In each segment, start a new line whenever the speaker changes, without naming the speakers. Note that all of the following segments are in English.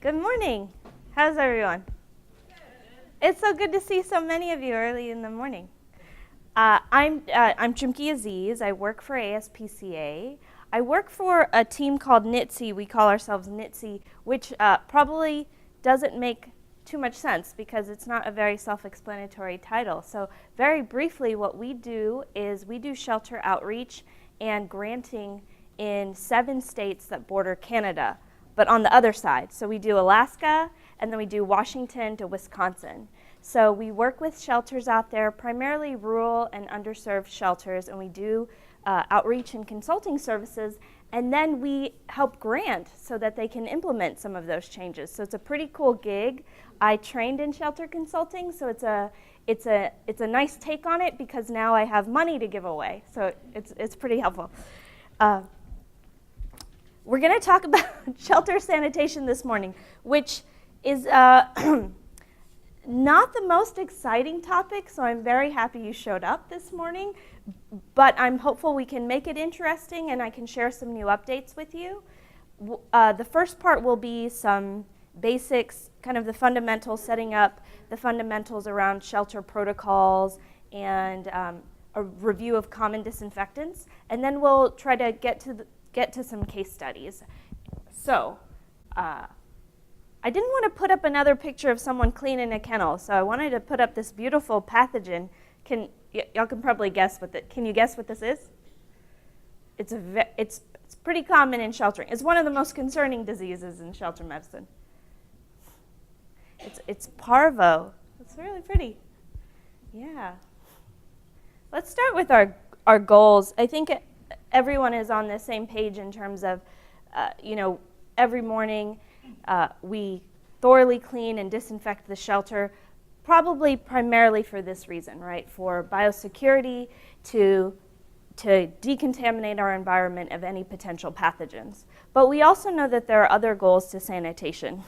Good morning. How's everyone? It's so good to see so many of you early in the morning. I'm Chumkee Aziz. I work for ASPCA. I work for a team called NITSE. We call ourselves NITSE, which probably doesn't make too much sense because it's not a very self-explanatory title. So very briefly, what we do is we do shelter outreach and granting in 7 states that border Canada, but on the other side. So we do Alaska, and then we do Washington to Wisconsin. So we work with shelters out there, primarily rural and underserved shelters, and we do outreach and consulting services, and then we help grant so that they can implement some of those changes. So it's a pretty cool gig. I trained in shelter consulting, so it's a nice take on it because now I have money to give away. So it's pretty helpful. We're going to talk about shelter sanitation this morning, which is not the most exciting topic, so I'm very happy you showed up this morning, but I'm hopeful we can make it interesting and I can share some new updates with you. The first part will be some basics, kind of the fundamentals, setting up the fundamentals around shelter protocols and a review of common disinfectants, and then we'll try to get to some case studies. So, I didn't want to put up another picture of someone cleaning a kennel, so I wanted to put up this beautiful pathogen. Y'all can probably guess can you guess what this is? It's pretty common in sheltering. It's one of the most concerning diseases in shelter medicine. It's parvo. It's really pretty. Yeah. Let's start with our goals. I think everyone is on the same page in terms of, every morning we thoroughly clean and disinfect the shelter, probably primarily for this reason, right? For biosecurity, to decontaminate our environment of any potential pathogens. But we also know that there are other goals to sanitation.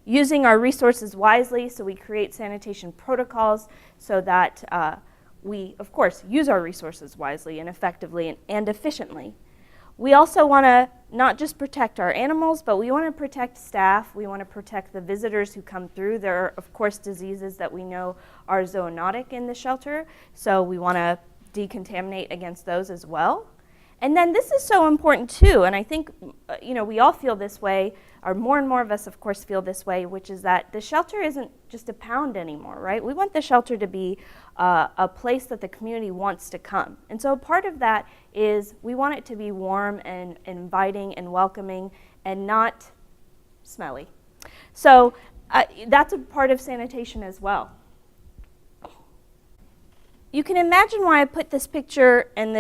Using our resources wisely, so we create sanitation protocols so that we, of course, use our resources wisely and effectively and efficiently. We also want to not just protect our animals, but we want to protect staff. We want to protect the visitors who come through. There are, of course, diseases that we know are zoonotic in the shelter, so we want to decontaminate against those as well. And then this is so important too, and I think we all feel this way, or more and more of us, of course, feel this way, which is that the shelter isn't just a pound anymore, right? We want the shelter to be a place that the community wants to come. And so part of that is we want it to be warm and inviting and welcoming and not smelly. So that's a part of sanitation as well. You can imagine why I put this picture and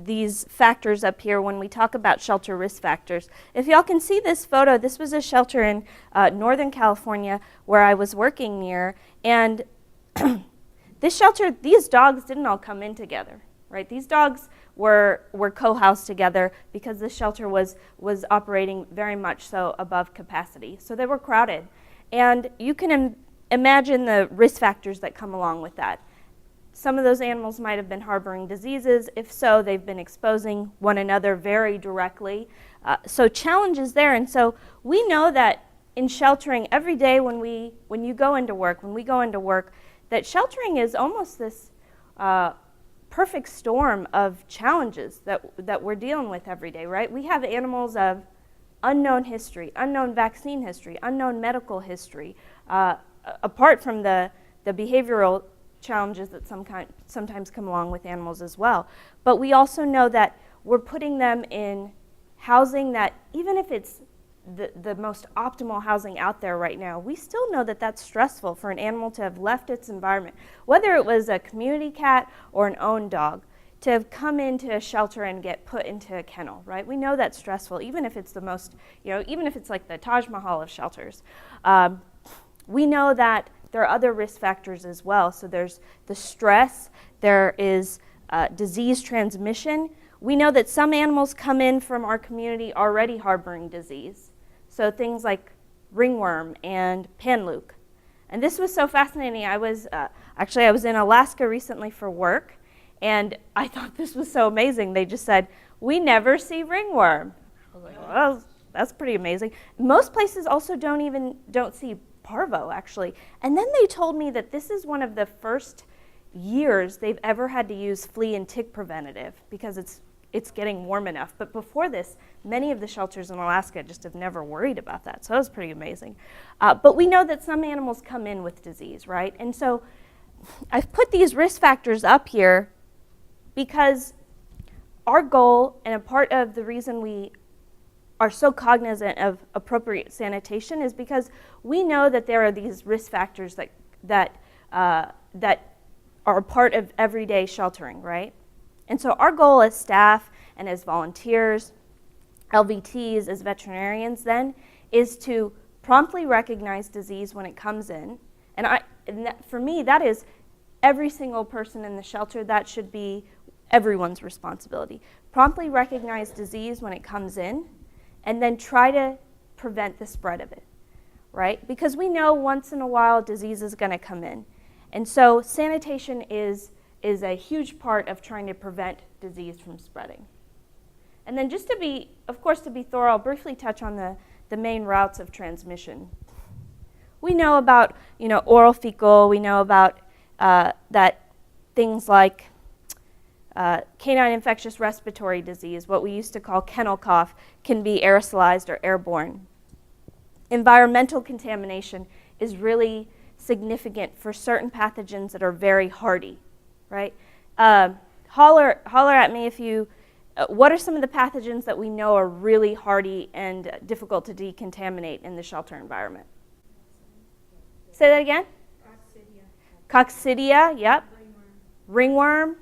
these factors up here when we talk about shelter risk factors. If y'all can see this photo, this was a shelter in Northern California where I was working near, and this shelter, these dogs didn't all come in together, right? These dogs were co-housed together because the shelter was operating very much so above capacity. So they were crowded. And you can imagine the risk factors that come along with that. Some of those animals might have been harboring diseases. If so, they've been exposing one another very directly. So challenges there. And so we know that in sheltering every day when we go into work, that sheltering is almost this perfect storm of challenges that we're dealing with every day, right? We have animals of unknown history, unknown vaccine history, unknown medical history, apart from the behavioral challenges that sometimes come along with animals as well. But we also know that we're putting them in housing that, even if it's the most optimal housing out there right now, we still know that that's stressful for an animal to have left its environment, whether it was a community cat or an owned dog, to have come into a shelter and get put into a kennel, right? We know that's stressful, even if it's the most, even if it's like the Taj Mahal of shelters. We know that there are other risk factors as well. So there's the stress, there is disease transmission. We know that some animals come in from our community already harboring disease. So things like ringworm and panluke. And this was so fascinating. I was in Alaska recently for work, and I thought this was so amazing. They just said, "We never see ringworm." I was like, well, that's pretty amazing. Most places also don't see parvo, actually. And then they told me that this is one of the first years they've ever had to use flea and tick preventative because it's getting warm enough. But before this, many of the shelters in Alaska just have never worried about that. So that was pretty amazing. But we know that some animals come in with disease, right? And so I've put these risk factors up here because our goal, and a part of the reason we are so cognizant of appropriate sanitation, is because we know that there are these risk factors that are a part of everyday sheltering, right? And so our goal as staff and as volunteers, LVTs, as veterinarians then, is to promptly recognize disease when it comes in. For me, that is every single person in the shelter. That should be everyone's responsibility. Promptly recognize disease when it comes in, and then try to prevent the spread of it, right? Because we know once in a while disease is going to come in. And so sanitation is a huge part of trying to prevent disease from spreading. And then just to be thorough, I'll briefly touch on the main routes of transmission. We know about, oral fecal. We know about that things like canine infectious respiratory disease, what we used to call kennel cough, can be aerosolized or airborne. Environmental contamination is really significant for certain pathogens that are very hardy, right? Holler at me if you, what are some of the pathogens that we know are really hardy and difficult to decontaminate in the shelter environment? Say that again? Coccidia, yep. Ringworm.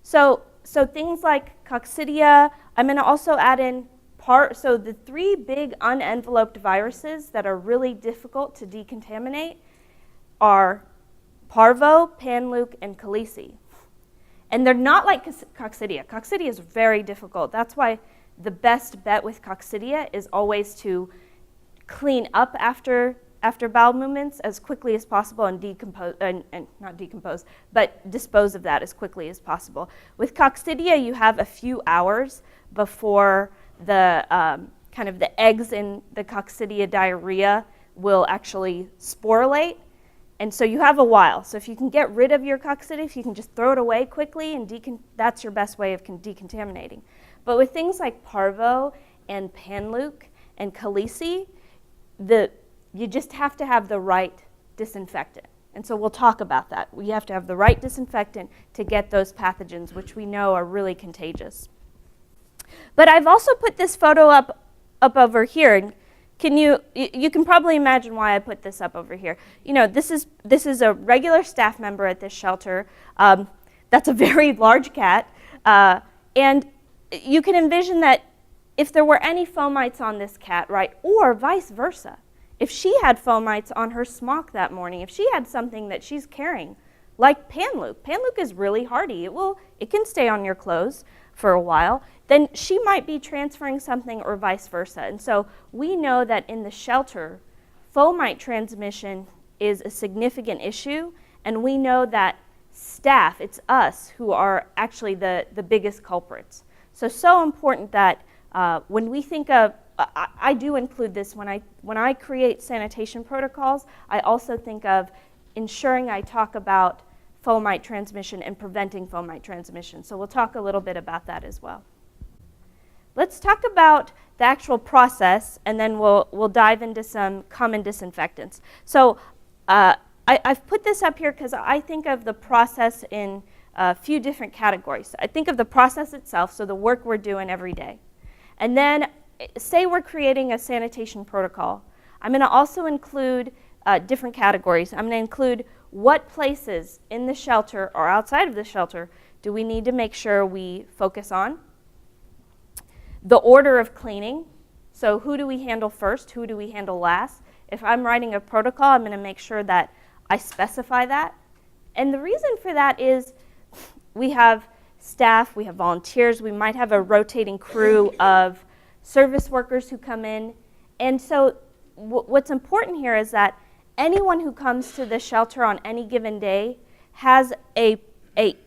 So things like coccidia. I'm going to also add in so the three big unenveloped viruses that are really difficult to decontaminate are parvo, panleuk, and calisi. And they're not like coccidia. Coccidia is very difficult. That's why the best bet with coccidia is always to clean up after bowel movements as quickly as possible and dispose of that as quickly as possible. With coccidia, you have a few hours before the kind of the eggs in the coccidia diarrhea will actually sporulate. And so you have a while. So if you can get rid of your coccidia, if you can just throw it away quickly, and that's your best way of decontaminating. But with things like parvo and panleuk and calisi, you just have to have the right disinfectant. And so we'll talk about that. We have to have the right disinfectant to get those pathogens, which we know are really contagious. But I've also put this photo up over here. You can probably imagine why I put this up over here. This is a regular staff member at this shelter. That's a very large cat. And you can envision that if there were any fomites on this cat, right, or vice versa, if she had fomites on her smock that morning, if she had something that she's carrying, like panleuk is really hardy. It can stay on your clothes for a while, then she might be transferring something or vice versa. And so we know that in the shelter, fomite transmission is a significant issue, and we know that staff, it's us, who are actually the biggest culprits. So important that when we think of, I do include this when I create sanitation protocols, I also think of ensuring I talk about fomite transmission and preventing fomite transmission. So we'll talk a little bit about that as well. Let's talk about the actual process, and then we'll dive into some common disinfectants. So I've put this up here because I think of the process in a few different categories. I think of the process itself, so the work we're doing every day. And then say we're creating a sanitation protocol. I'm going to also include different categories. I'm going to include what places in the shelter or outside of the shelter do we need to make sure we focus on. The order of cleaning. So who do we handle first? Who do we handle last? If I'm writing a protocol, I'm going to make sure that I specify that. And the reason for that is we have staff, we have volunteers, we might have a rotating crew of service workers who come in. And so what's important here is that anyone who comes to the shelter on any given day has a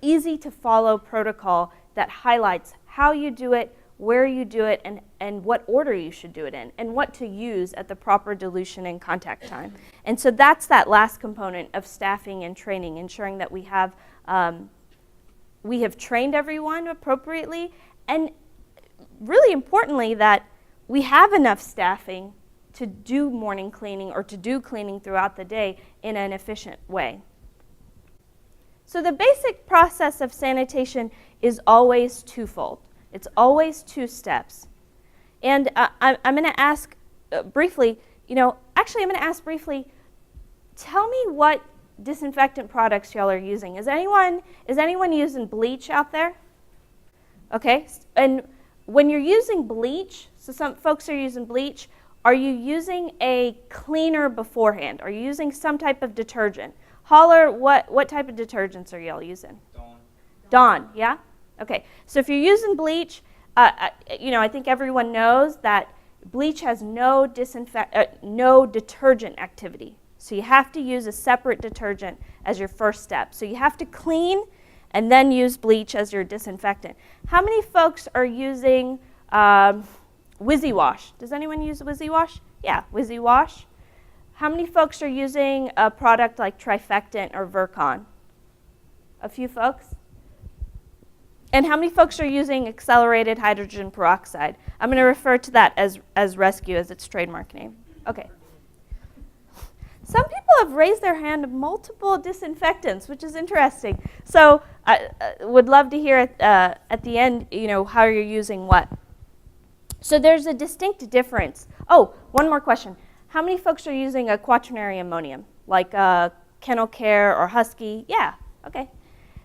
easy to follow protocol that highlights how you do it, where you do it, and what order you should do it in, and what to use at the proper dilution and contact time. And so that's that last component of staffing and training, ensuring that we have trained everyone appropriately, and really importantly that we have enough staffing to do morning cleaning or to do cleaning throughout the day in an efficient way. So the basic process of sanitation is always twofold. It's always 2 steps. And I'm going to ask briefly, I'm going to ask briefly, tell me what disinfectant products y'all are using. Is anyone using bleach out there? Okay, and when you're using bleach, so some folks are using bleach, are you using a cleaner beforehand? Are you using some type of detergent? Holler, what type of detergents are y'all using? Dawn, yeah? Okay, so if you're using bleach, I think everyone knows that bleach has no detergent activity. So you have to use a separate detergent as your first step. So you have to clean and then use bleach as your disinfectant. How many folks are using Wysiwash? Does anyone use Wysiwash? Yeah, Wysiwash. How many folks are using a product like Trifectant or Virkon? A few folks. And how many folks are using accelerated hydrogen peroxide? I'm going to refer to that as Rescue as its trademark name. Okay. Some people have raised their hand of multiple disinfectants, which is interesting. So I would love to hear at the end, how you're using what. So there's a distinct difference. Oh, one more question. How many folks are using a Quaternary ammonium, like Kennel Care or Husky? Yeah, okay.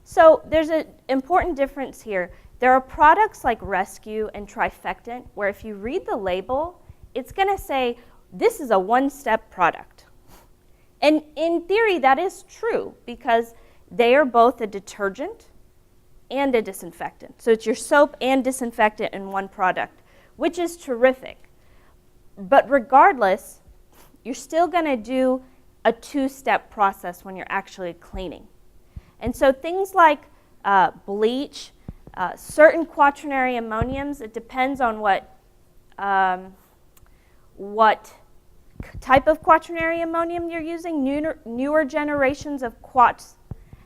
So there's an important difference here. There are products like Rescue and Trifectant where if you read the label, it's going to say, this is a one-step product. And in theory, that is true because they are both a detergent and a disinfectant. So it's your soap and disinfectant in one product, which is terrific. But regardless, you're still going to do a 2-step process when you're actually cleaning. And so things like bleach, certain quaternary ammoniums, it depends on what type of quaternary ammonium you're using. Newer generations of quats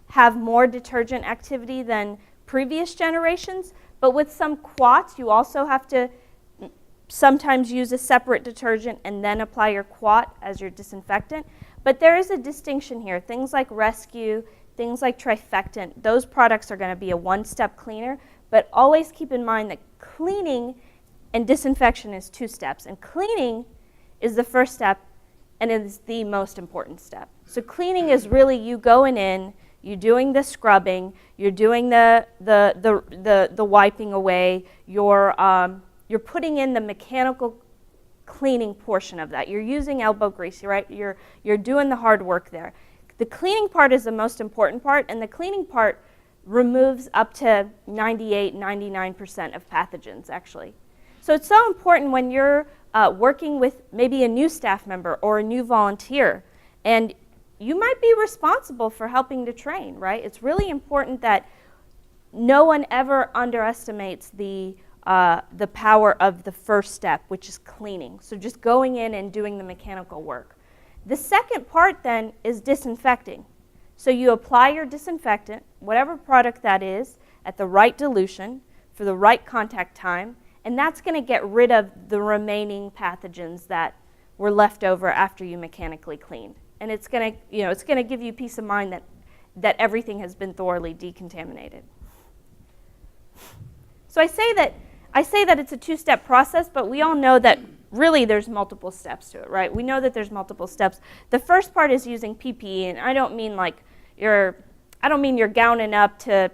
have more detergent activity than previous generations, but with some quats you also have to sometimes use a separate detergent and then apply your quat as your disinfectant. But there is a distinction here. Things like Rescue, things like Trifectant, those products are going to be a one-step cleaner, but always keep in mind that cleaning and disinfection is 2 steps, and cleaning is the first step and it is the most important step. So cleaning is really you going in, you're doing the scrubbing, you're doing the wiping away, you're putting in the mechanical cleaning portion of that. You're using elbow grease, right? You're doing the hard work there. The cleaning part is the most important part, and the cleaning part removes up to 98, 99% of pathogens, actually. So it's so important when you're working with maybe a new staff member or a new volunteer, and you might be responsible for helping to train, right? It's really important that no one ever underestimates the power of the first step, which is cleaning. So just going in and doing the mechanical work. The second part then is disinfecting. So you apply your disinfectant, whatever product that is, at the right dilution for the right contact time, and that's going to get rid of the remaining pathogens that were left over after you mechanically cleaned. And it's going to give you peace of mind that everything has been thoroughly decontaminated. So I say that it's a 2-step process, but we all know that really there's multiple steps to it, right? We know that there's multiple steps. The first part is using PPE, and I don't mean you're gowning up to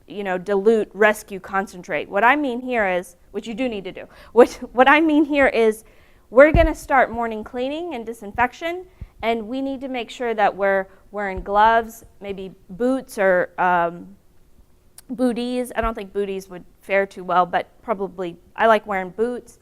dilute Rescue concentrate. What I mean here is, which you do need to do, what I mean here is we're going to start morning cleaning and disinfection, and we need to make sure that we're wearing gloves, maybe boots or booties. I don't think booties would fare too well, but probably I like wearing boots,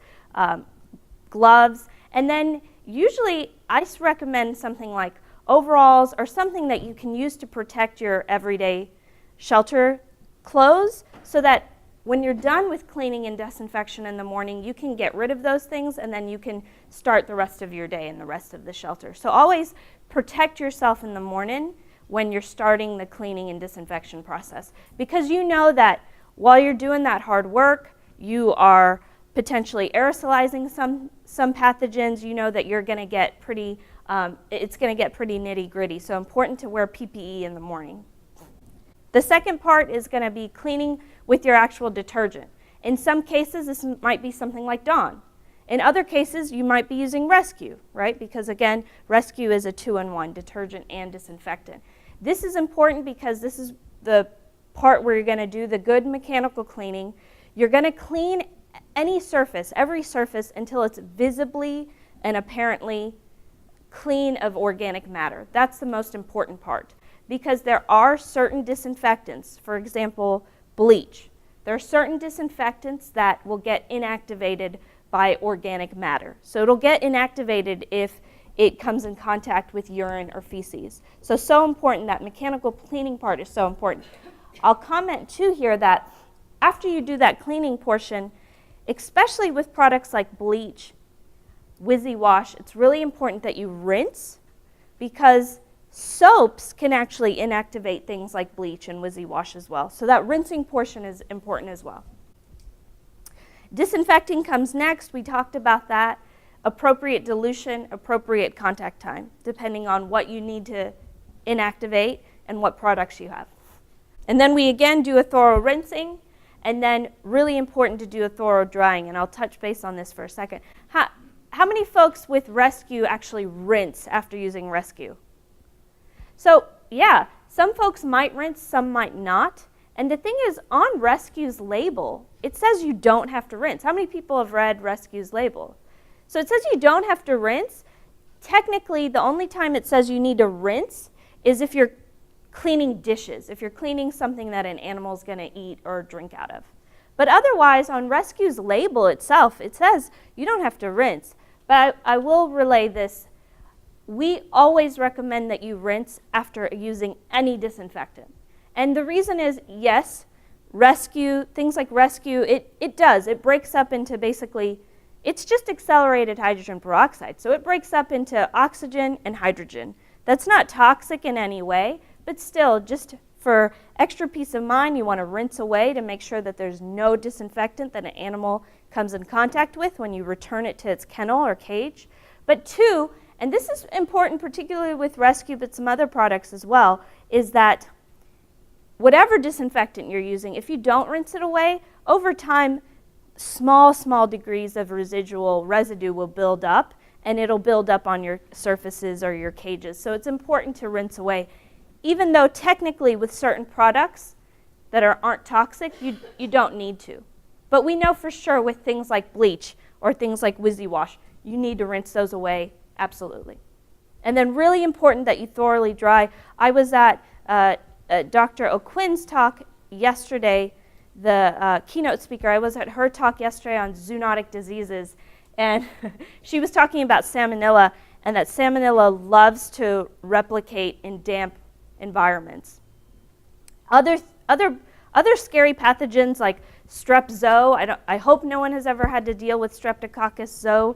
gloves, and then usually I recommend something like overalls or something that you can use to protect your everyday shelter clothes so that when you're done with cleaning and disinfection in the morning, you can get rid of those things and then you can start the rest of your day and the rest of the shelter. So always protect yourself in the morning when you're starting the cleaning and disinfection process, because you know that while you're doing that hard work, you are potentially aerosolizing some pathogens. You know that you're going to get pretty, it's going to get pretty nitty-gritty. So important to wear PPE in the morning. The second part is going to be cleaning with your actual detergent. In some cases, this might be something like Dawn. In other cases, you might be using Rescue, right? Because again, Rescue is a 2-in-1, detergent and disinfectant. This is important because this is the part where you're going to do the good mechanical cleaning. You're going to clean any surface, every surface, until it's visibly and apparently clean of organic matter. That's the most important part, because there are certain disinfectants, for example, bleach. There are certain disinfectants that will get inactivated by organic matter. So it'll get inactivated if it comes in contact with urine or feces. So important, that mechanical cleaning part is so important. I'll comment too here that after you do that cleaning portion, especially with products like bleach, Wysiwash, it's really important that you rinse, because soaps can actually inactivate things like bleach and Wysiwash as well. So that rinsing portion is important as well. Disinfecting comes next. We talked about that. Appropriate dilution, appropriate contact time, depending on what you need to inactivate and what products you have. And then we again do a thorough rinsing, and then really important to do a thorough drying, and I'll touch base on this for a second. How many folks with Rescue actually rinse after using Rescue? So yeah, some folks might rinse, some might not. And the thing is, on Rescue's label, it says you don't have to rinse. How many people have read Rescue's label? So it says you don't have to rinse. Technically, the only time it says you need to rinse is if you're cleaning dishes, if you're cleaning something that an animal's going to eat or drink out of. But otherwise, on Rescue's label itself, it says you don't have to rinse. But I will relay this. We always recommend that you rinse after using any disinfectant. And the reason is, yes, Rescue, things like Rescue, it breaks up into basically, it's just accelerated hydrogen peroxide. So it breaks up into oxygen and hydrogen. That's not toxic in any way, but still, just for extra peace of mind, you want to rinse away to make sure that there's no disinfectant that an animal comes in contact with when you return it to its kennel or cage. But two, and this is important particularly with Rescue, but some other products as well, is that whatever disinfectant you're using, if you don't rinse it away, over time, small degrees of residual residue will build up, and it'll build up on your surfaces or your cages. So it's important to rinse away. Even though technically with certain products that aren't toxic, you don't need to. But we know for sure with things like bleach or things like Wysiwash, you need to rinse those away, absolutely. And then really important that you thoroughly dry. I was at Dr. O'Quinn's talk yesterday, the keynote speaker. I was at her talk yesterday on zoonotic diseases, and she was talking about salmonella, and that salmonella loves to replicate in damp environments. Other scary pathogens like strep zoo, I hope no one has ever had to deal with streptococcus zoo,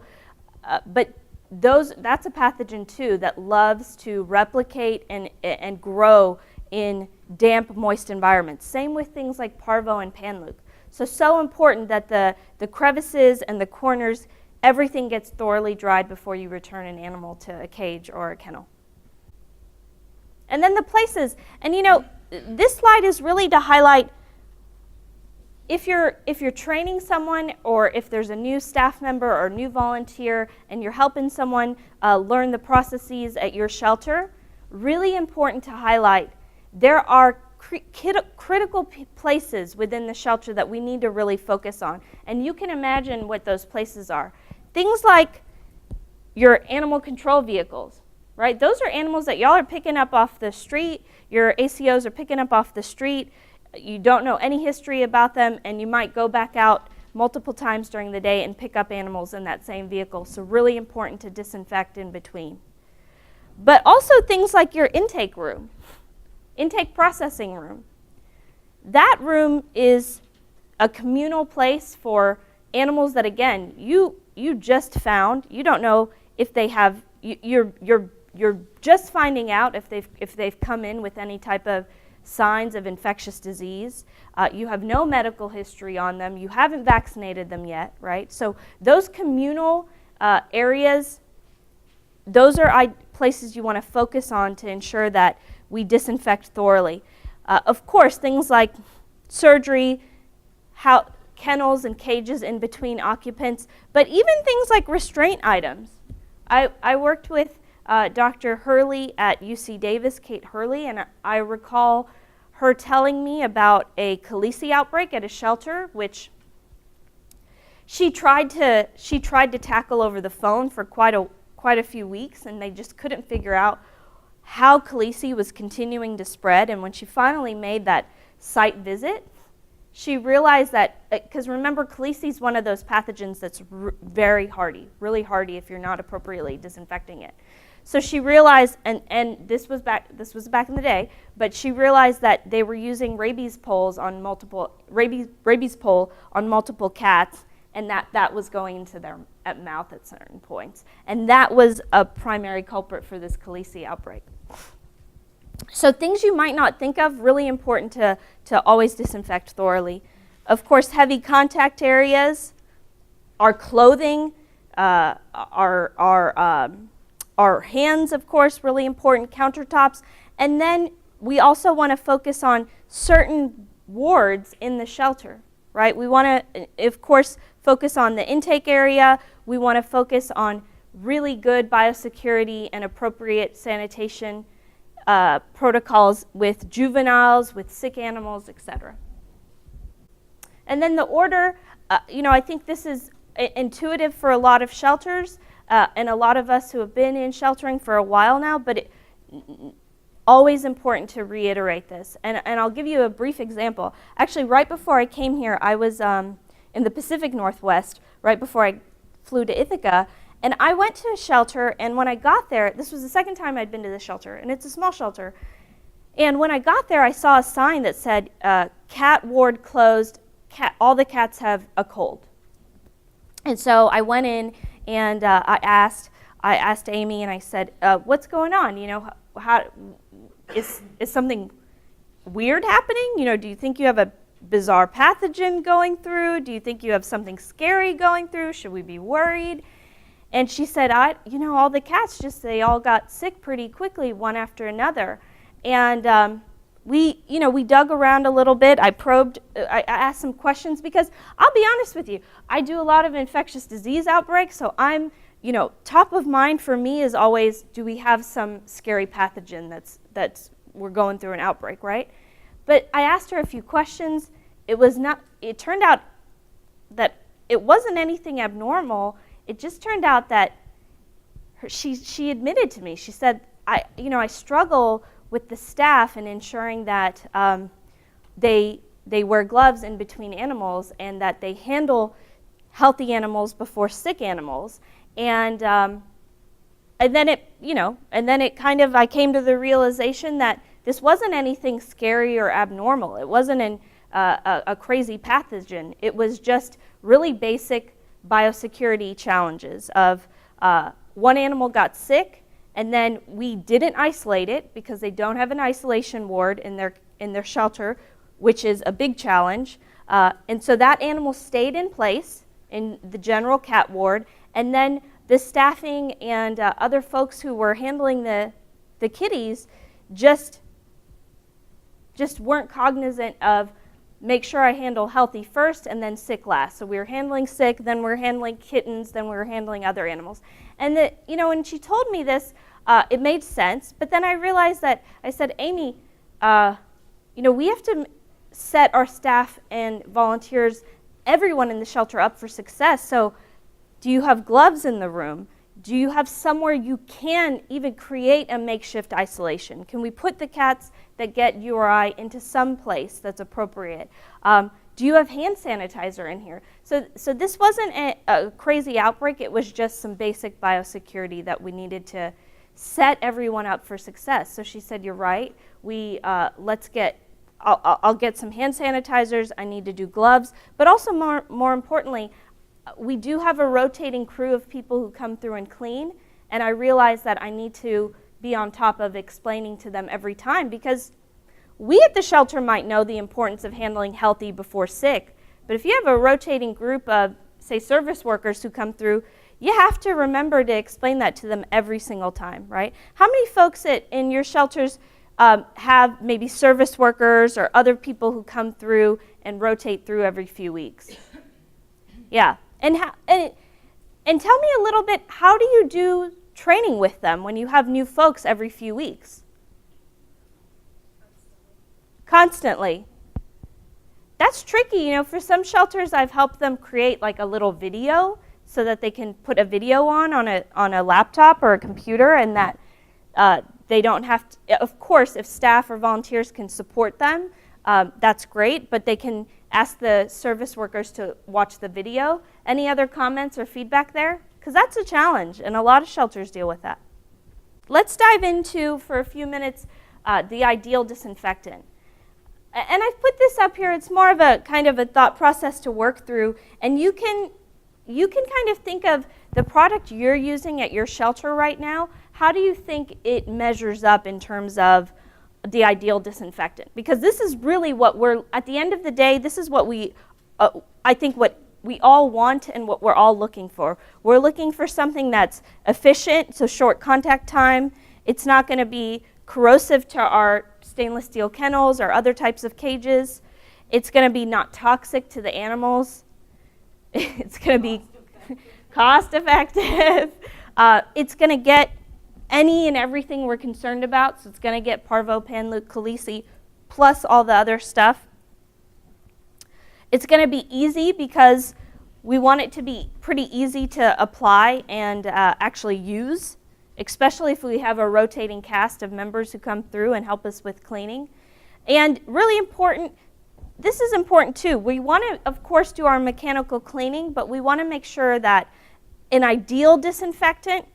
but that's a pathogen too that loves to replicate and grow in damp, moist environments. Same with things like parvo and panleuk. So important that the crevices and the corners, everything gets thoroughly dried before you return an animal to a cage or a kennel. And then the places, and you know, this slide is really to highlight if you're training someone, or if there's a new staff member or new volunteer and you're helping someone learn the processes at your shelter, really important to highlight there are critical places within the shelter that we need to really focus on. And you can imagine what those places are. Things like your animal control vehicles, right? Those are animals that y'all are picking up off the street. Your ACOs are picking up off the street. You don't know any history about them, and you might go back out multiple times during the day and pick up animals in that same vehicle. So really important to disinfect in between. But also things like your intake room, intake processing room. That room is a communal place for animals that, again, you just found. You don't know if they have. You're just finding out if they've come in with any type of signs of infectious disease. You have no medical history on them. You haven't vaccinated them yet, right? So those communal areas, those are places you want to focus on to ensure that we disinfect thoroughly. Of course, things like surgery, kennels and cages in between occupants, but even things like restraint items. I worked with Dr. Hurley at UC Davis, Kate Hurley, and I recall her telling me about a Khaleesi outbreak at a shelter, which she tried to tackle over the phone for quite a few weeks, and they just couldn't figure out how Khaleesi was continuing to spread. And when she finally made that site visit, she realized that, because remember, Khaleesi is one of those pathogens that's very hardy, really hardy if you're not appropriately disinfecting it. So she realized, and this was back in the day, but she realized that they were using rabies pole on multiple cats, and that was going into their mouth at certain points. And that was a primary culprit for this Khaleesi outbreak. So things you might not think of, really important to always disinfect thoroughly. Of course, heavy contact areas, our clothing, our hands, of course, really important, countertops. And then we also want to focus on certain wards in the shelter, right? We want to, of course, focus on the intake area. We want to focus on really good biosecurity and appropriate sanitation protocols with juveniles, with sick animals, etc. And then the order, I think this is intuitive for a lot of shelters and a lot of us who have been in sheltering for a while now, but always important to reiterate this. And I'll give you a brief example. Actually, right before I came here, I was in the Pacific Northwest, right before I flew to Ithaca, and I went to a shelter, and when I got there, this was the second time I'd been to the shelter, and it's a small shelter. And when I got there, I saw a sign that said, cat ward closed, all the cats have a cold. And so I went in, and I asked Amy, and I said, what's going on? How is something weird happening? Do you think you have a bizarre pathogen going through? Do you think you have something scary going through? Should we be worried? And she said, all the cats they all got sick pretty quickly, one after another. And we dug around a little bit. I probed, I asked some questions because I'll be honest with you, I do a lot of infectious disease outbreaks, so I'm, top of mind for me is always, do we have some scary pathogen that's we're going through an outbreak, right? But I asked her a few questions. It turned out that it wasn't anything abnormal. It just turned out that she admitted to me. She said, I struggle with the staff in ensuring that they wear gloves in between animals and that they handle healthy animals before sick animals. And then I came to the realization that this wasn't anything scary or abnormal. It wasn't a crazy pathogen. It was just really basic biosecurity challenges of one animal got sick, and then we didn't isolate it because they don't have an isolation ward in their shelter, which is a big challenge. And so that animal stayed in place in the general cat ward, and then the staffing and other folks who were handling the kitties just weren't cognizant of make sure I handle healthy first and then sick last. So we were handling sick, then we were handling kittens, then we were handling other animals. And when she told me this, it made sense. But then I realized that I said, Amy, we have to set our staff and volunteers, everyone in the shelter, up for success. So do you have gloves in the room? Do you have somewhere you can even create a makeshift isolation? Can we put the cats that get URI into some place that's appropriate? Do you have hand sanitizer in here? So this wasn't a crazy outbreak. It was just some basic biosecurity that we needed to set everyone up for success. So she said, you're right. Let's get I'll get some hand sanitizers, I need to do gloves, but also more importantly, we do have a rotating crew of people who come through and clean, and I realize that I need to be on top of explaining to them every time, because we at the shelter might know the importance of handling healthy before sick, but if you have a rotating group of, say, service workers who come through, you have to remember to explain that to them every single time, right? How many folks in your shelters have maybe service workers or other people who come through and rotate through every few weeks? Yeah, and tell me a little bit, how do you do training with them when you have new folks every few weeks? Constantly. That's tricky, you know, for some shelters I've helped them create like a little video so that they can put a video on a laptop or a computer, and that they don't have to, of course, if staff or volunteers can support them, that's great, but they can ask the service workers to watch the video. Any other comments or feedback there? Because that's a challenge, and a lot of shelters deal with that. Let's dive into, for a few minutes, the Ideal Disinfectant. And I've put this up here, it's more of a kind of a thought process to work through, and you can kind of think of the product you're using at your shelter right now. How do you think it measures up in terms of the Ideal Disinfectant? Because this is really what we're, at the end of the day, this is what we, I think what we all want and what we're all looking for. We're looking for something that's efficient, so short contact time. It's not going to be corrosive to our stainless steel kennels or other types of cages. It's going to be not toxic to the animals. It's going to be cost effective. It's going to get any and everything we're concerned about. So it's going to get Parvo, Panluc, Khaleesi, plus all the other stuff. It's going to be easy because we want it to be pretty easy to apply and actually use, especially if we have a rotating cast of members who come through and help us with cleaning. And really important, this is important too. We want to, of course, do our mechanical cleaning, but we want to make sure that an Ideal Disinfectant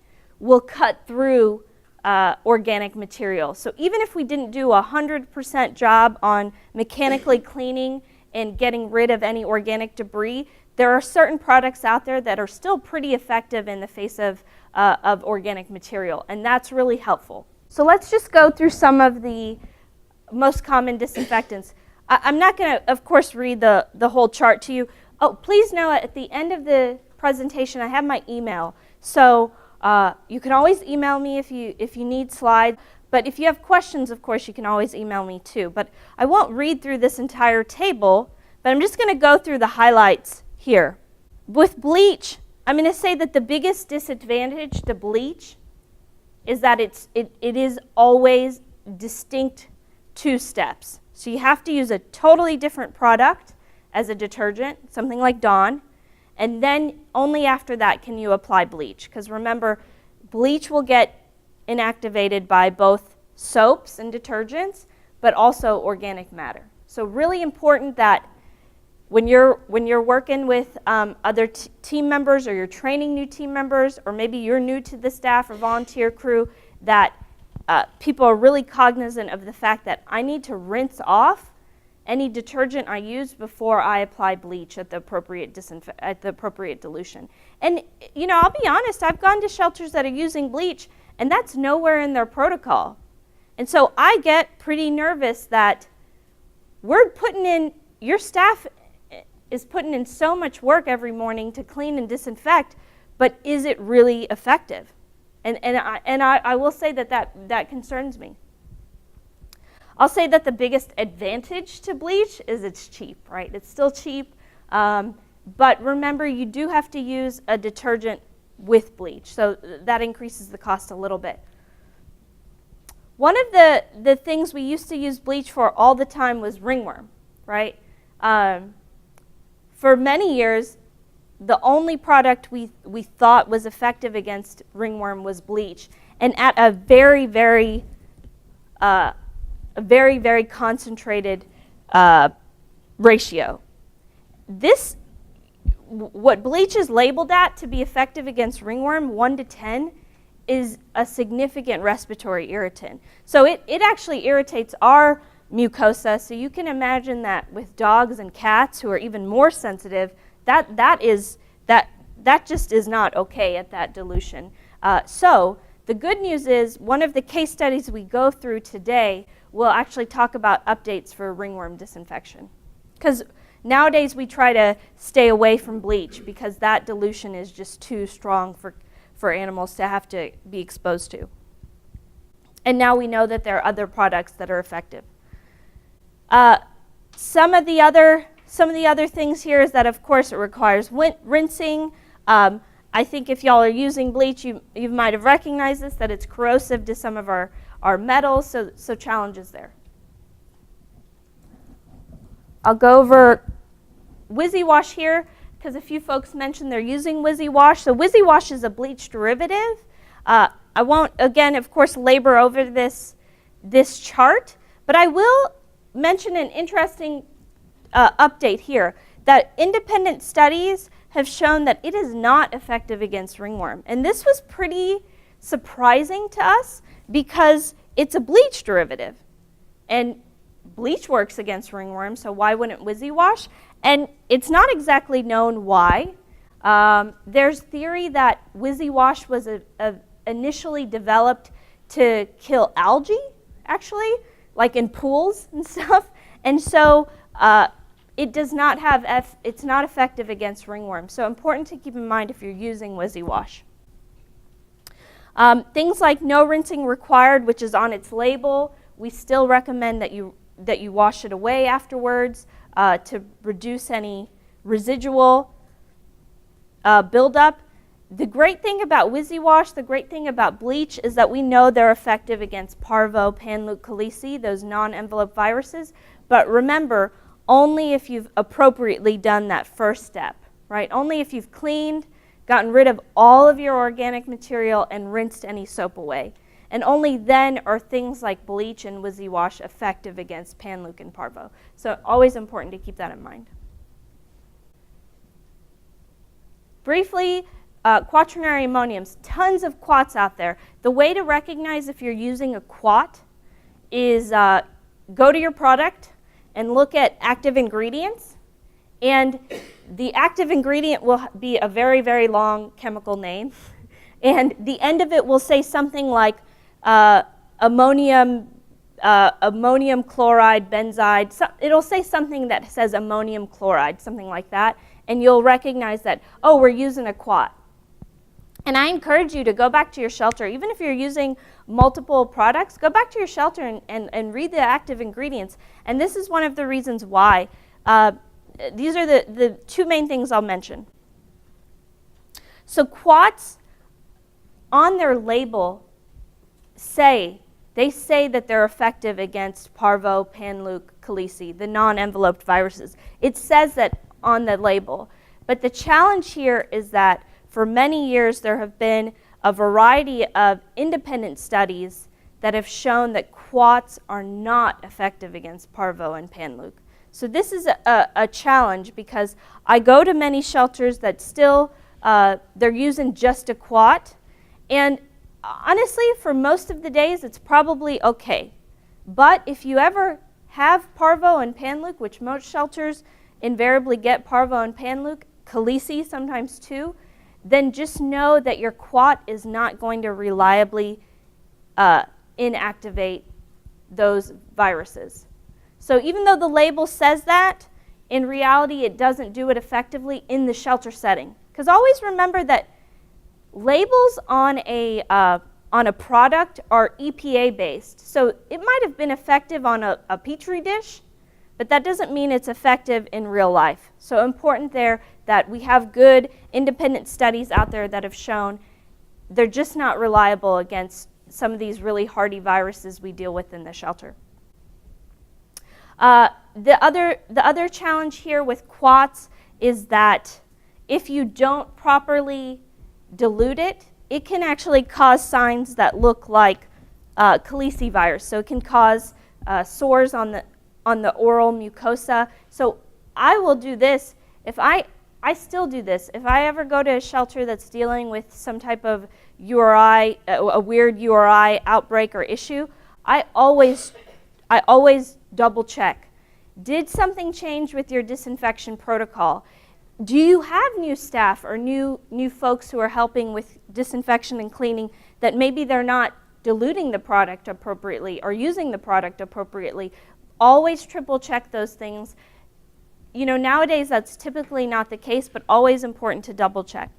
will cut through organic material. So even if we didn't do 100% job on mechanically cleaning and getting rid of any organic debris, there are certain products out there that are still pretty effective in the face of organic material, and that's really helpful. So let's just go through some of the most common disinfectants. I'm not going to, of course, read the whole chart to you. Oh, please know at the end of the presentation I have my email, so you can always email me if you need slides, but if you have questions, of course, you can always email me too. But I won't read through this entire table, but I'm just going to go through the highlights here. With bleach, I'm going to say that the biggest disadvantage to bleach is that it is always distinct two steps. So you have to use a totally different product as a detergent, something like Dawn, and then only after that can you apply bleach. Because remember, bleach will get inactivated by both soaps and detergents, but also organic matter. So really important that when you're working with other team members, or you're training new team members, or maybe you're new to the staff or volunteer crew, that people are really cognizant of the fact that I need to rinse off any detergent I use before I apply bleach at the appropriate dilution. And you know, I'll be honest, I've gone to shelters that are using bleach, and that's nowhere in their protocol. And so I get pretty nervous that we're putting in, your staff is putting in so much work every morning to clean and disinfect, but is it really effective? And I will say that concerns me. I'll say that the biggest advantage to bleach is it's cheap, right? It's still cheap, but remember, you do have to use a detergent with bleach, so that increases the cost a little bit. One of the things we used to use bleach for all the time was ringworm, right? For many years, the only product we thought was effective against ringworm was bleach, and at a very, very concentrated ratio. What bleach is labeled at to be effective against ringworm, 1 to 10, is a significant respiratory irritant. So it actually irritates our mucosa. So you can imagine that with dogs and cats who are even more sensitive, that just is not okay at that dilution. So the good news is one of the case studies we go through today will actually talk about updates for ringworm disinfection. Because nowadays we try to stay away from bleach because that dilution is just too strong for animals to have to be exposed to. And now we know that there are other products that are effective. Some of the other things here is that, of course, it requires rinsing. I think if y'all are using bleach, you might have recognized this, that it's corrosive to some of our metals, so challenges there. I'll go over Wysiwash here, because a few folks mentioned they're using Wysiwash. So Wysiwash is a bleach derivative. I won't, again, of course, labor over this chart, but I will mention an interesting update here, that independent studies have shown that it is not effective against ringworm. And this was pretty surprising to us because it's a bleach derivative. And bleach works against ringworm, so why wouldn't Wysiwash? And it's not exactly known why. There's theory that Wysiwash was initially developed to kill algae, actually, like in pools and stuff. And so it does not have, it's not effective against ringworm. So important to keep in mind if you're using Wysiwash. Things like no rinsing required, which is on its label, we still recommend that you wash it away afterwards to reduce any residual buildup. The great thing about Wysiwash, the great thing about bleach, is that we know they're effective against parvo, panleuk, caleci, those non-envelope viruses. But remember, only if you've appropriately done that first step, right? Only if you've cleaned, gotten rid of all of your organic material, and rinsed any soap away. And only then are things like bleach and Wysiwash effective against panleuk and parvo. So always important to keep that in mind. Briefly, Quaternary ammoniums, tons of quats out there. The way to recognize if you're using a quat is go to your product and look at active ingredients. And the active ingredient will be a very, very long chemical name. And the end of it will say something like ammonium chloride, benzide. So it'll say something that says ammonium chloride, something like that. And you'll recognize that, oh, we're using a quat. And I encourage you to go back to your shelter. Even if you're using multiple products, go back to your shelter and read the active ingredients. And this is one of the reasons why. These are the two main things I'll mention. So quats on their label say that they're effective against parvo, panleuk, caleci, the non-enveloped viruses. It says that on the label. But the challenge here is that for many years there have been a variety of independent studies that have shown that quats are not effective against parvo and panleuk. So this is a challenge because I go to many shelters that still, they're using just a quat. And honestly, for most of the days, it's probably okay. But if you ever have parvo and panleuk, which most shelters invariably get parvo and panleuk, caleci sometimes too, then just know that your quat is not going to reliably inactivate those viruses. So even though the label says that, in reality it doesn't do it effectively in the shelter setting. Because always remember that labels on a product are EPA based. So it might have been effective on a Petri dish, but that doesn't mean it's effective in real life. So important there that we have good independent studies out there that have shown they're just not reliable against some of these really hardy viruses we deal with in the shelter. The other challenge here with quats is that if you don't properly dilute it, it can actually cause signs that look like caleci virus. So it can cause sores on the oral mucosa. So I will do this. I still do this. If I ever go to a shelter that's dealing with some type of URI, a weird URI outbreak or issue, I always double check. Did something change with your disinfection protocol? Do you have new staff or new folks who are helping with disinfection and cleaning that maybe they're not diluting the product appropriately or using the product appropriately? Always triple check those things. You know, nowadays that's typically not the case, but always important to double check.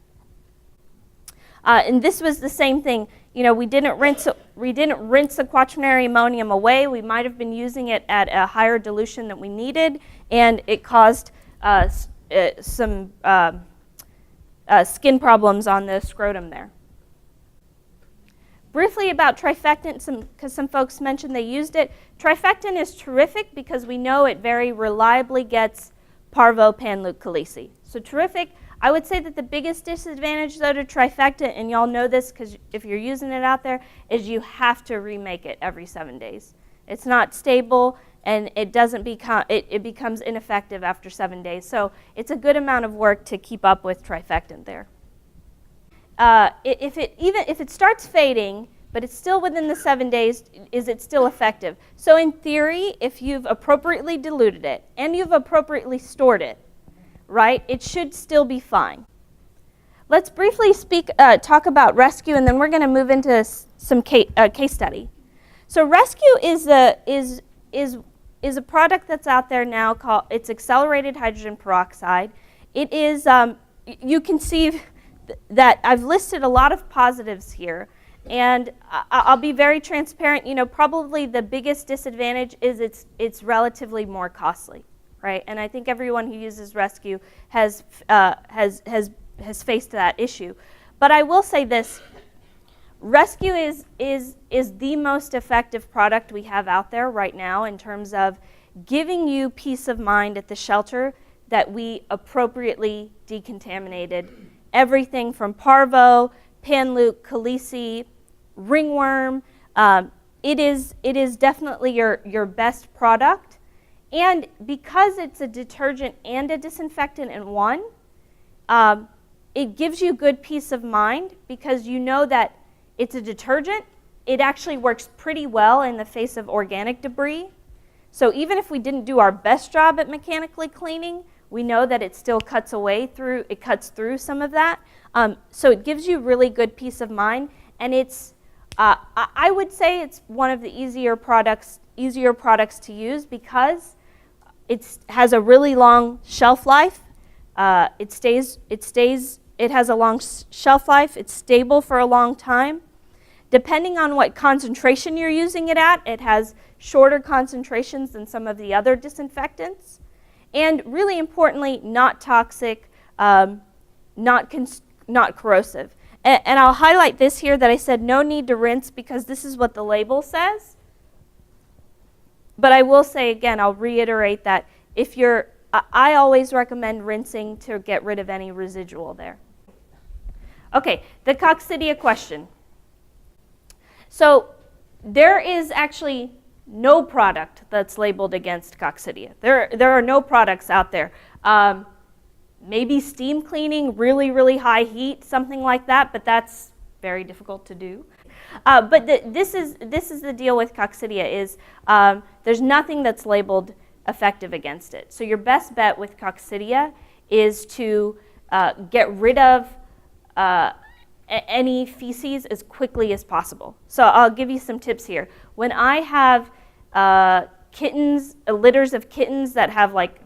And this was the same thing. You know, we didn't rinse the Quaternary ammonium away. We might have been using it at a higher dilution than we needed, and it caused some skin problems on the scrotum there. Briefly about trifectant, because some folks mentioned they used it. Trifectant is terrific because we know it very reliably gets parvo, panluke, calisi. So terrific. I would say that the biggest disadvantage, though, to trifectant, and y'all know this because if you're using it out there, is you have to remake it every 7 days. It's not stable, and it doesn't become it becomes ineffective after 7 days. So it's a good amount of work to keep up with trifectant there. If it starts fading, but it's still within the 7 days, is it still effective? So in theory, if you've appropriately diluted it and you've appropriately stored it, right, it should still be fine. Let's briefly talk about rescue, and then we're going to move into some case study. So rescue is a product that's out there now called, it's accelerated hydrogen peroxide. It is, you can see that I've listed a lot of positives here, and I'll be very transparent. You know, probably the biggest disadvantage is it's relatively more costly. Right, and I think everyone who uses rescue has faced that issue. But I will say this: rescue is the most effective product we have out there right now in terms of giving you peace of mind at the shelter that we appropriately decontaminated everything from parvo, panluke, calisi, ringworm. It is definitely your best product. And because it's a detergent and a disinfectant in one, it gives you good peace of mind because you know that it's a detergent. It actually works pretty well in the face of organic debris. So even if we didn't do our best job at mechanically cleaning, we know that it still cuts through some of that. So it gives you really good peace of mind. And it's, I would say it's one of the easier products to use because it has a really long shelf life. It has a long shelf life. It's stable for a long time. Depending on what concentration you're using it at, it has shorter concentrations than some of the other disinfectants. And really importantly, not toxic, not corrosive. And I'll highlight this here that I said no need to rinse because this is what the label says. But I will say again, I'll reiterate that I always recommend rinsing to get rid of any residual there. Okay, the coccidia question. So there is actually no product that's labeled against coccidia. There are no products out there. Maybe steam cleaning, really, really high heat, something like that, but that's very difficult to do. But this is the deal with coccidia is there's nothing that's labeled effective against it. So your best bet with coccidia is to get rid of any feces as quickly as possible. So I'll give you some tips here. When I have litters of kittens that have like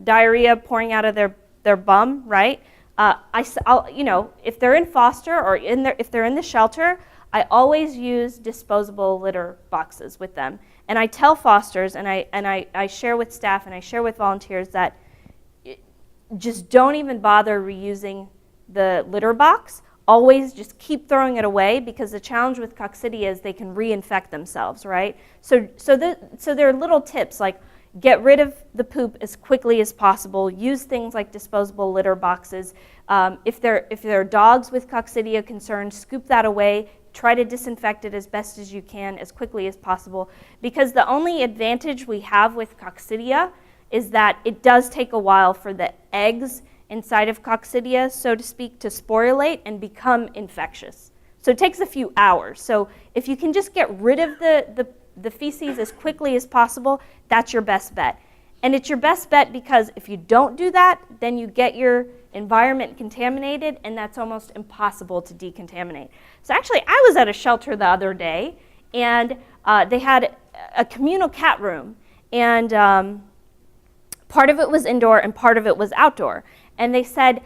diarrhea pouring out of their bum, right? I'll, you know, if they're in foster or if they're in the shelter, I always use disposable litter boxes with them. And I tell fosters, and I share with staff, and I share with volunteers that just don't even bother reusing the litter box. Always just keep throwing it away because the challenge with coccidia is they can reinfect themselves, right? So there are little tips like get rid of the poop as quickly as possible. Use things like disposable litter boxes. If there are dogs with coccidia concerns, scoop that away. Try to disinfect it as best as you can, as quickly as possible. Because the only advantage we have with coccidia is that it does take a while for the eggs inside of coccidia, so to speak, to sporulate and become infectious. So it takes a few hours. So if you can just get rid of the feces as quickly as possible, that's your best bet. And it's your best bet because if you don't do that, then you get your environment contaminated, and that's almost impossible to decontaminate. So actually, I was at a shelter the other day, and they had a communal cat room, and part of it was indoor and part of it was outdoor. And they said,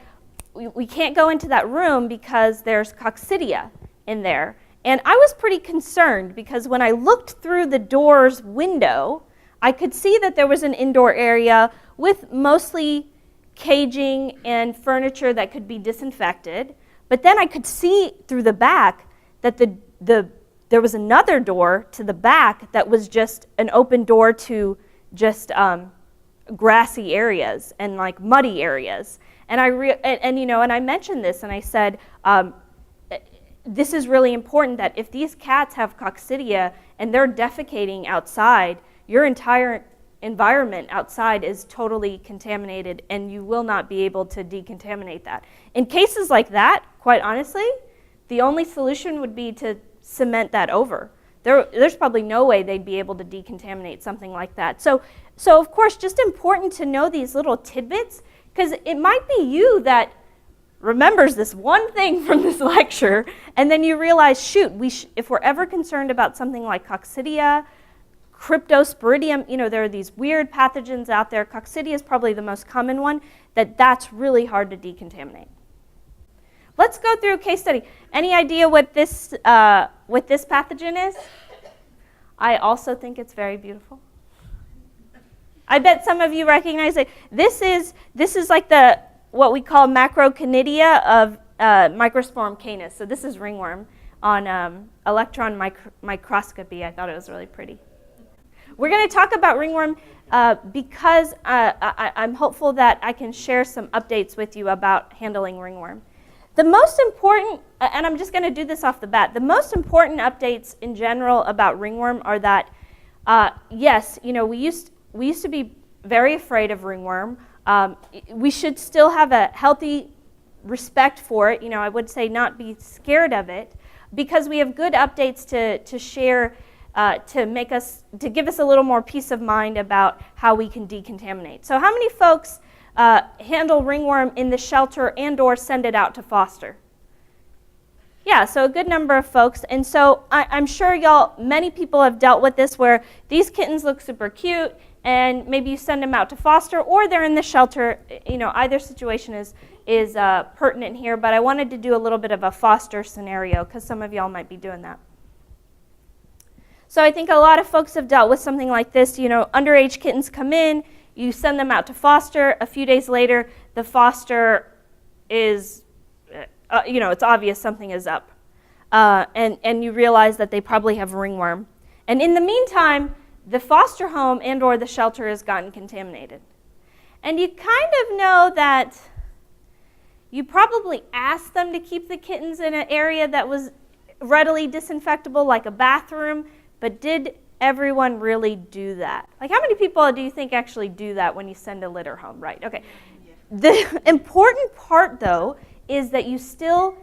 we can't go into that room because there's coccidia in there. And I was pretty concerned because when I looked through the door's window, I could see that there was an indoor area with mostly caging and furniture that could be disinfected. But then I could see through the back that there was another door to the back that was just an open door to just grassy areas and like muddy areas. And I mentioned this, and I said, this is really important that if these cats have coccidia and they're defecating outside, your entire environment outside is totally contaminated, and you will not be able to decontaminate that. In cases like that, quite honestly, the only solution would be to cement that over. There's probably no way they'd be able to decontaminate something like that. So of course, just important to know these little tidbits, because it might be you that remembers this one thing from this lecture, and then you realize, shoot, if we're ever concerned about something like coccidia, cryptosporidium, there are these weird pathogens out there. Coccidia is probably the most common one, that's really hard to decontaminate. Let's go through a case study. Any idea what this pathogen is? I also think it's very beautiful. I bet some of you recognize it. This is like what we call macroconidia of Microsporum canis. So this is ringworm on electron microscopy. I thought it was really pretty. We're going to talk about ringworm because I'm hopeful that I can share some updates with you about handling ringworm. The most important, and I'm just going to do this off the bat, the most important updates in general about ringworm are that, yes, we used to be very afraid of ringworm. We should still have a healthy respect for it. I would say not be scared of it, because we have good updates to share to give us a little more peace of mind about how we can decontaminate. So how many folks handle ringworm in the shelter and or send it out to foster? Yeah, so a good number of folks. And so I'm sure many people have dealt with this where these kittens look super cute and maybe you send them out to foster or they're in the shelter. Either situation is pertinent here, but I wanted to do a little bit of a foster scenario because some of y'all might be doing that. So I think a lot of folks have dealt with something like this. Underage kittens come in, you send them out to foster. A few days later, the foster is, it's obvious something is up. And you realize that they probably have ringworm. And in the meantime, the foster home and or the shelter has gotten contaminated. And you kind of know that you probably asked them to keep the kittens in an area that was readily disinfectable, like a bathroom, but did everyone really do that? Like, how many people do you think actually do that when you send a litter home, right? Okay. Yeah. The important part, though, is that you still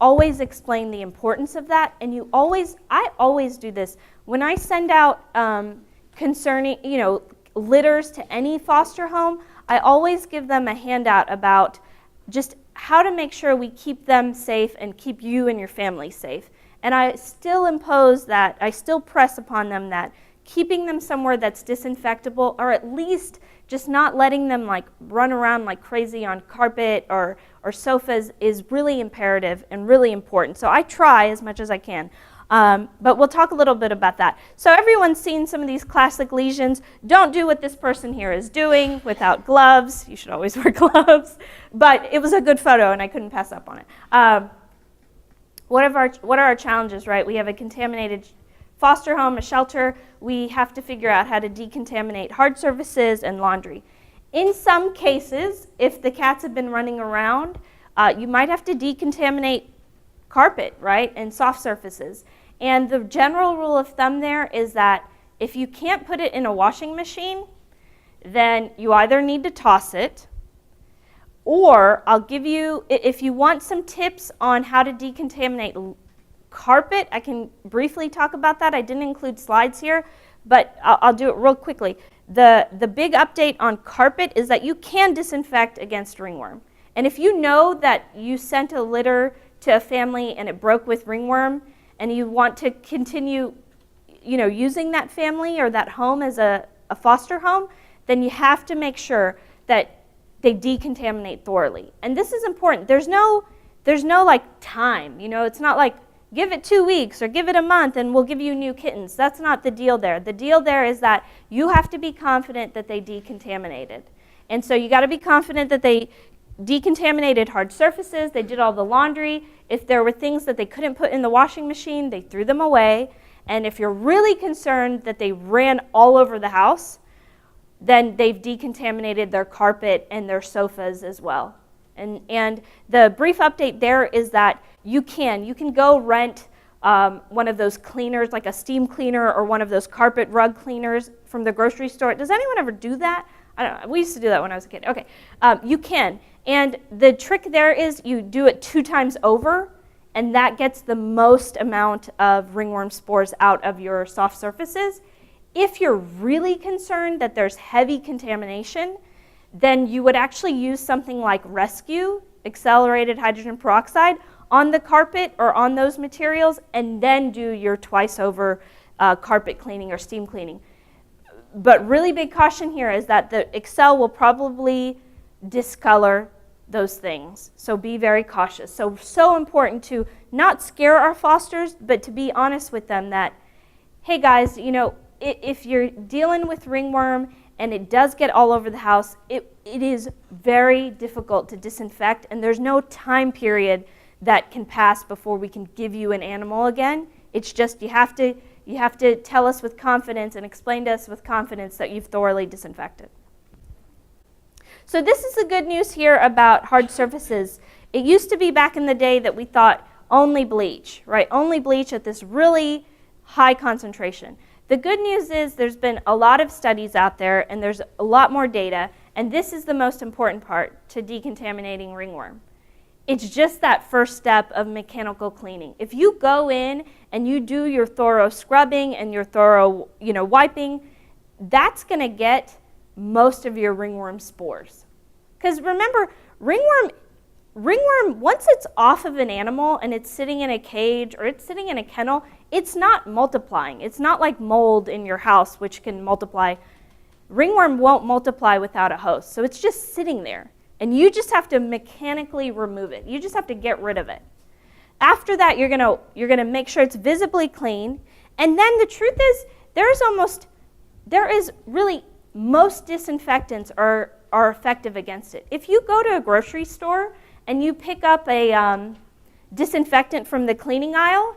always explain the importance of that, and I always do this. When I send out concerning, litters to any foster home, I always give them a handout about just how to make sure we keep them safe and keep you and your family safe. And I still press upon them that keeping them somewhere that's disinfectable, or at least just not letting them run around like crazy on carpet or sofas, is really imperative and really important. So I try as much as I can. But we'll talk a little bit about that. So everyone's seen some of these classic lesions. Don't do what this person here is doing without gloves. You should always wear gloves. But it was a good photo, and I couldn't pass up on it. What are our challenges, right? We have a contaminated foster home, a shelter. We have to figure out how to decontaminate hard surfaces and laundry. In some cases, if the cats have been running around, you might have to decontaminate carpet, right, and soft surfaces. And the general rule of thumb there is that if you can't put it in a washing machine, then you either need to toss it, or I'll give you, if you want some tips on how to decontaminate carpet, I can briefly talk about that. I didn't include slides here, but I'll do it real quickly. The big update on carpet is that you can disinfect against ringworm. And if you know that you sent a litter to a family and it broke with ringworm, and you want to continue using that family or that home as a foster home, then you have to make sure that they decontaminate thoroughly. And this is important. There's no like time, it's not like give it 2 weeks or give it a month and we'll give you new kittens. That's not the deal there. The deal there is that you have to be confident that they decontaminated. And so you got to be confident that they decontaminated hard surfaces, they did all the laundry. If there were things that they couldn't put in the washing machine, they threw them away. And if you're really concerned that they ran all over the house, then they've decontaminated their carpet and their sofas as well. And the brief update there is that you can go rent one of those cleaners, like a steam cleaner or one of those carpet rug cleaners from the grocery store. Does anyone ever do that? I don't know. We used to do that when I was a kid. Okay, you can. And the trick there is you do it 2 times over, and that gets the most amount of ringworm spores out of your soft surfaces. If you're really concerned that there's heavy contamination, then you would actually use something like Rescue, accelerated hydrogen peroxide, on the carpet or on those materials, and then do your twice over carpet cleaning or steam cleaning. But really big caution here is that the Excel will probably discolor those things. So be very cautious. So important to not scare our fosters, but to be honest with them that, hey guys, if you're dealing with ringworm and it does get all over the house, it is very difficult to disinfect, and there's no time period that can pass before we can give you an animal again. It's just you have to tell us with confidence and explain to us with confidence that you've thoroughly disinfected. So this is the good news here about hard surfaces. It used to be back in the day that we thought only bleach, right? Only bleach at this really high concentration. The good news is there's been a lot of studies out there and there's a lot more data, and this is the most important part to decontaminating ringworm. It's just that first step of mechanical cleaning. If you go in and you do your thorough scrubbing and your thorough wiping, that's going to get most of your ringworm spores. Because remember, ringworm, once it's off of an animal and it's sitting in a cage or it's sitting in a kennel, it's not multiplying. It's not like mold in your house, which can multiply. Ringworm won't multiply without a host, so it's just sitting there. And you just have to mechanically remove it. You just have to get rid of it. After that, you're gonna make sure it's visibly clean. And then the truth is, most disinfectants are effective against it. If you go to a grocery store and you pick up a disinfectant from the cleaning aisle,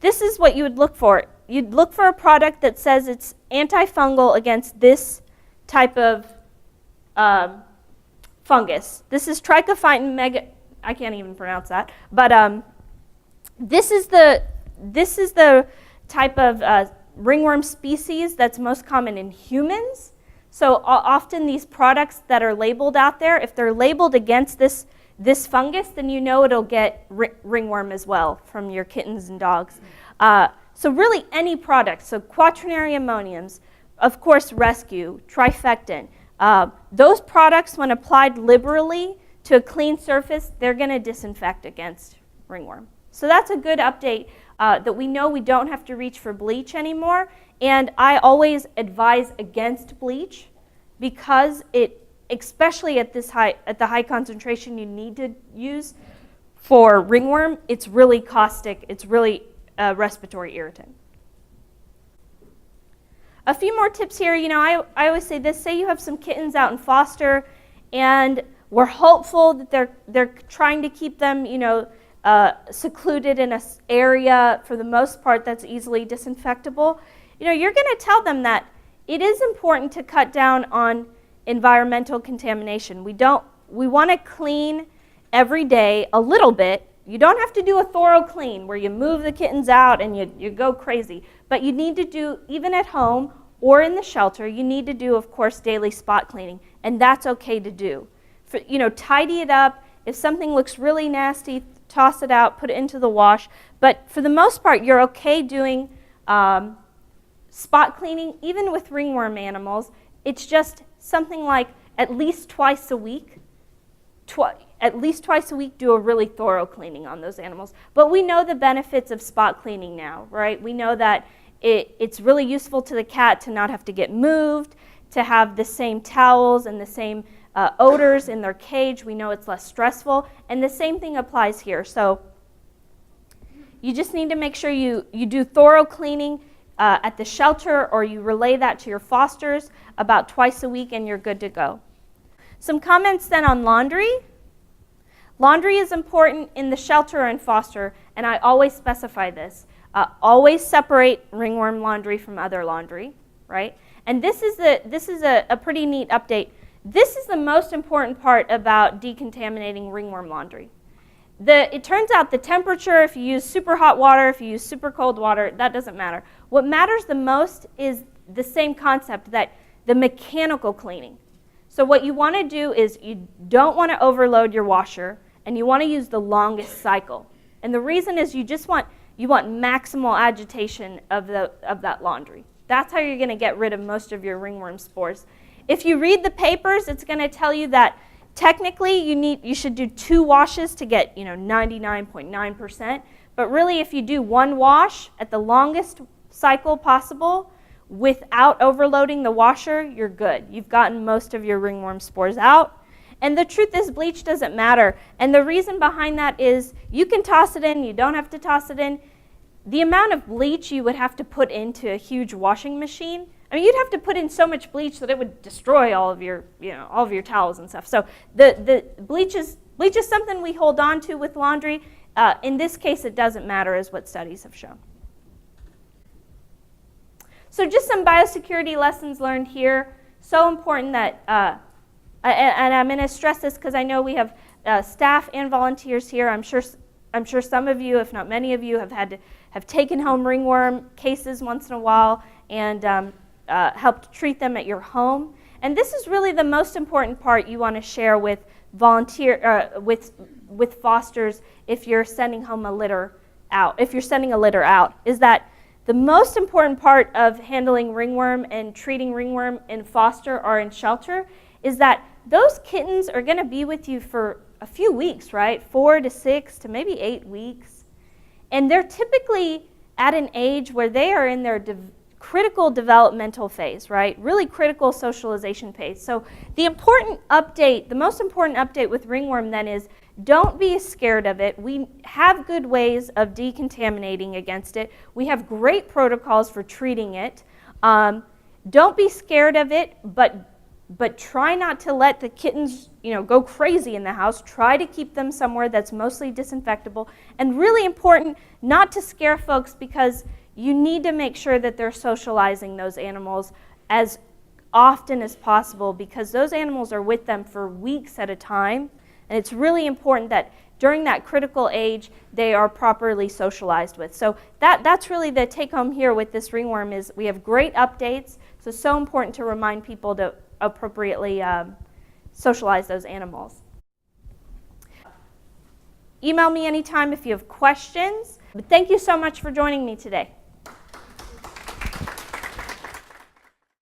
this is what you would look for. You'd look for a product that says it's antifungal against this type of fungus. This is trichophyton mega, I can't even pronounce that, but this is the type of ringworm species that's most common in humans. So often these products that are labeled out there, if they're labeled against this fungus, then you know it'll get ringworm as well from your kittens and dogs. So really any product, so Quaternary ammoniums, of course Rescue, trifectant, those products when applied liberally to a clean surface, they're going to disinfect against ringworm. So that's a good update that we know we don't have to reach for bleach anymore. And I always advise against bleach because it, especially at the high concentration you need to use for ringworm, it's really caustic. It's really a respiratory irritant. A few more tips here. I always say this. Say you have some kittens out in foster, and we're hopeful that they're trying to keep them, secluded in an area for the most part that's easily disinfectable. You're going to tell them that it is important to cut down on environmental contamination. We want to clean every day a little bit. You don't have to do a thorough clean where you move the kittens out and you go crazy. But you need to do, even at home or in the shelter, you need to do, of course, daily spot cleaning. And that's okay to do. Tidy it up If something looks really nasty, toss it out, put it into the wash. But for the most part, you're okay doing spot cleaning, even with ringworm animals. It's just something like at least twice a week. At least twice a week, do a really thorough cleaning on those animals. But we know the benefits of spot cleaning now, right? We know that it's really useful to the cat to not have to get moved, to have the same towels and the same odors in their cage. We know it's less stressful, and the same thing applies here. So you just need to make sure you do thorough cleaning at the shelter, or you relay that to your fosters about twice a week, and you're good to go. Some comments then on laundry. Laundry is important in the shelter and foster, and I always specify this. Always separate ringworm laundry from other laundry, right? And this is a pretty neat update. This is the most important part about decontaminating ringworm laundry. It turns out the temperature, if you use super hot water, if you use super cold water, that doesn't matter. What matters the most is the same concept, that the mechanical cleaning. So what you want to do is you don't want to overload your washer, and you want to use the longest cycle. And the reason is you want maximal agitation of that laundry. That's how you're going to get rid of most of your ringworm spores. If you read the papers, it's going to tell you that technically you should do 2 washes to get 99.9%. But really, if you do 1 wash at the longest cycle possible without overloading the washer, you're good. You've gotten most of your ringworm spores out. And the truth is, bleach doesn't matter. And the reason behind that is you can toss it in, you don't have to toss it in. The amount of bleach you would have to put into a huge washing machine, I mean, you'd have to put in so much bleach that it would destroy all of your towels and stuff. So the bleach is something we hold on to with laundry. In this case, it doesn't matter, is what studies have shown. So just some biosecurity lessons learned here. So important that, and I'm going to stress this because I know we have staff and volunteers here. I'm sure some of you, if not many of you, have taken home ringworm cases once in a while and helped treat them at your home. And this is really the most important part you want to share with with fosters if you're sending home a litter out. If you're sending a litter out, is that the most important part of handling ringworm and treating ringworm in foster or in shelter is that those kittens are going to be with you for a few weeks, right? 4 to 6 to maybe 8 weeks. And they're typically at an age where they are in their critical developmental phase, right? Really critical socialization phase. So the most important update with ringworm then is don't be scared of it. We have good ways of decontaminating against it. We have great protocols for treating it. Don't be scared of it, but try not to let the kittens, go crazy in the house. Try to keep them somewhere that's mostly disinfectable. And really important, not to scare folks, because you need to make sure that they're socializing those animals as often as possible, because those animals are with them for weeks at a time. And it's really important that during that critical age, they are properly socialized with. So that's really the take home here with this ringworm, is we have great updates. So important to remind people to appropriately socialize those animals. Email me anytime if you have questions. But thank you so much for joining me today.